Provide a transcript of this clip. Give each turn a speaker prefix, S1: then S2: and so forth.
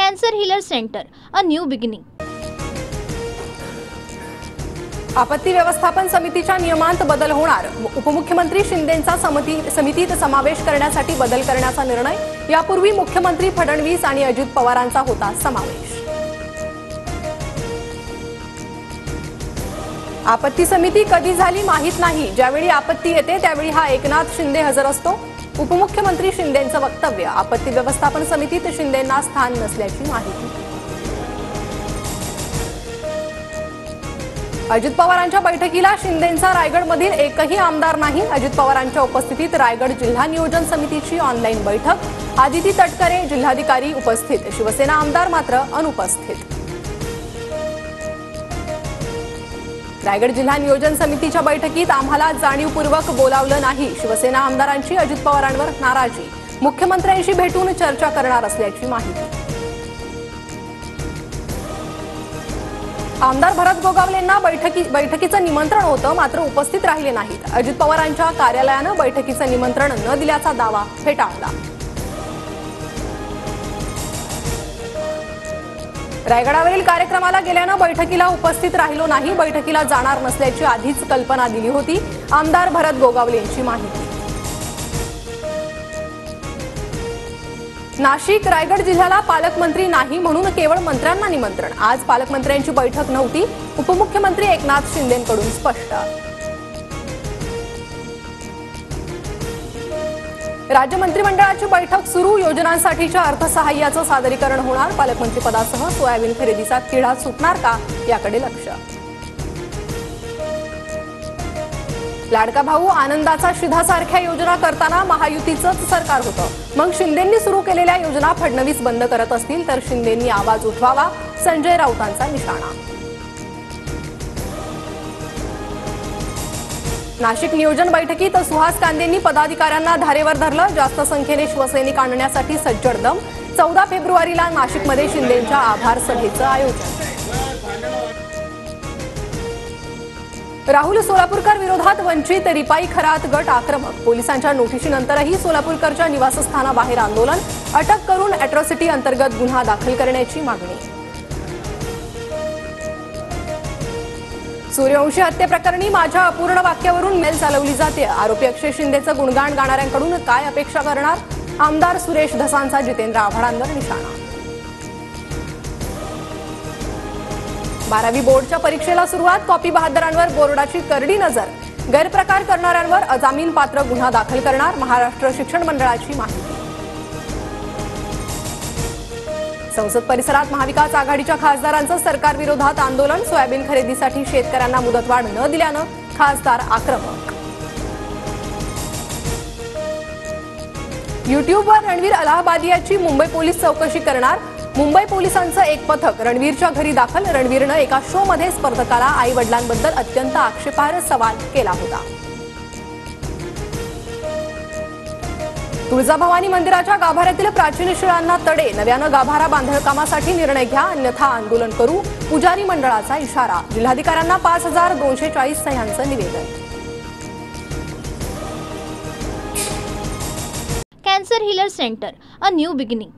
S1: Cancer Healer Center, a new beginning.
S2: आपत्ती व्यवस्थापन समितीच्या नियमांत बदल होणार। उपमुख्यमंत्री शिंदेंचा समितीत समावेश करण्यासाठी बदल करण्याचा निर्णय। यापूर्वी मुख्यमंत्री फडणवीस आणि अजित पवारांचा होता समावेश। आपत्ती समिती कधी झाली माहित नाही। ज्यावेळी आपत्ती येते त्यावेळी हा एकनाथ शिंदे हजर असतो। उपमुख्यमंत्री शिंदेंचं वक्तव्य। आपत्ती व्यवस्थापन समितीत शिंदेंना स्थान नसल्याची माहिती। अजित पवारांच्या बैठकीला शिंदेंचा रायगडमधील एकही आमदार नाही। अजित पवारांच्या उपस्थितीत रायगड जिल्हा नियोजन समितीची ऑनलाईन बैठक। आदिती तटकरे जिल्हाधिकारी उपस्थित, शिवसेना आमदार मात्र अनुपस्थित। रायगड जिल्हा नियोजन समितीच्या बैठकीत आम्हाला जाणीवपूर्वक बोलावलं नाही। शिवसेना आमदारांची अजित पवारांवर नाराजी। मुख्यमंत्र्यांशी भेटून चर्चा करणार असल्याची माहिती। आमदार भरत गोगावलेंना बैठकीचं निमंत्रण होतं, मात्र उपस्थित राहिले नाहीत। अजित पवारांच्या कार्यालयानं बैठकीचं निमंत्रण न दिल्याचा दावा फेटाळला। रायगडावरील कार्यक्रमाला गेल्यानं बैठकीला उपस्थित राहिलो नाही। बैठकीला जाणार नसल्याची आधीच कल्पना दिली होती। आमदार भरत गोगावलेंची माहिती। नाशिक रायगड जिल्ह्याला पालकमंत्री नाही म्हणून केवळ मंत्र्यांना निमंत्रण। आज पालकमंत्र्यांची बैठक नव्हती। उपमुख्यमंत्री एकनाथ शिंदेंकडून स्पष्ट। राज्य मंत्रिमंडळाची बैठक सुरू। योजनांसाठीच्या अर्थसहाय्याचं सादरीकरण होणार। पालकमंत्री पदासह सोयाबीन खरेदीचा तिढा सुटणार का याकडे लक्ष। लाडका भाऊ आनंदाचा शिधासारख्या योजना करताना महायुतीचंच सरकार होतं। मग शिंदेंनी सुरू केलेल्या योजना फडणवीस बंद करत असतील तर शिंदेंनी आवाज उठवावा, संजय राऊतांचा निशाणा। नाशिक नियोजन बैठकीत सुहास कांदेंनी पदाधिकाऱ्यांना धारेवर धरलं। जास्त संख्येने शिवसैनिक आणण्यासाठी सज्जड दम। 14 फेब्रुवारीला नाशिकमध्ये शिंदेंच्या आभार सभेचं आयोजन। राहुल सोलापूरकर विरोधात वंचित रिपाई खरात गट आक्रमक। पोलिसांच्या नोटिशीनंतरही सोलापूरकरच्या निवासस्थानाबाहेर आंदोलन। अटक करून अॅट्रॉसिटी अंतर्गत गुन्हा दाखल करण्याची मागणी। सूर्यवंशी हत्येप्रकरणी माझ्या अपूर्ण वाक्यावरून मेल चालवली जाते। आरोपी अक्षय शिंदेचं गुणगान गाणाऱ्यांकडून काय अपेक्षा करणार। आमदार सुरेश धसांचा जितेंद्र आव्हाडांवर निशाणा। 12वी बोर्डच्या परीक्षेला सुरुवात। कॉपी बहादरांवर बोर्डाची करडी नजर। गैरप्रकार करणाऱ्यांवर अजामीन पात्र गुन्हा दाखल करणार। महाराष्ट्र शिक्षण मंडळाची माहिती। संसद परिसरात महाविकास आघाडीच्या खासदारांचं सरकार विरोधात आंदोलन। सोयाबीन खरेदीसाठी शेतकऱ्यांना मुदतवाढ न दिल्यानं खासदार आक्रमक। युट्यूबवर रणवीर अलाहाबादियाची मुंबई पोलीस चौकशी करणार। मुंबई पोलिसांचं एक पथक रणवीरच्या घरी दाखल। रणवीरनं एका शोमध्ये स्पर्धकाला आई वडिलांबद्दल अत्यंत आक्षेपार्ह सवाल केला होता। तुळजाभवानी मंदिराच्या गाभाऱ्यातील प्राचीन शिळांना तडे। नव्यानं गाभारा बांधकामासाठी निर्णय घ्या, अन्यथा आंदोलन करू। पुजारी मंडळाचा इशारा। जिल्हाधिकाऱ्यांना 5240 सह्यांचं निवेदन।
S1: Cancer Healer Center, a new beginning.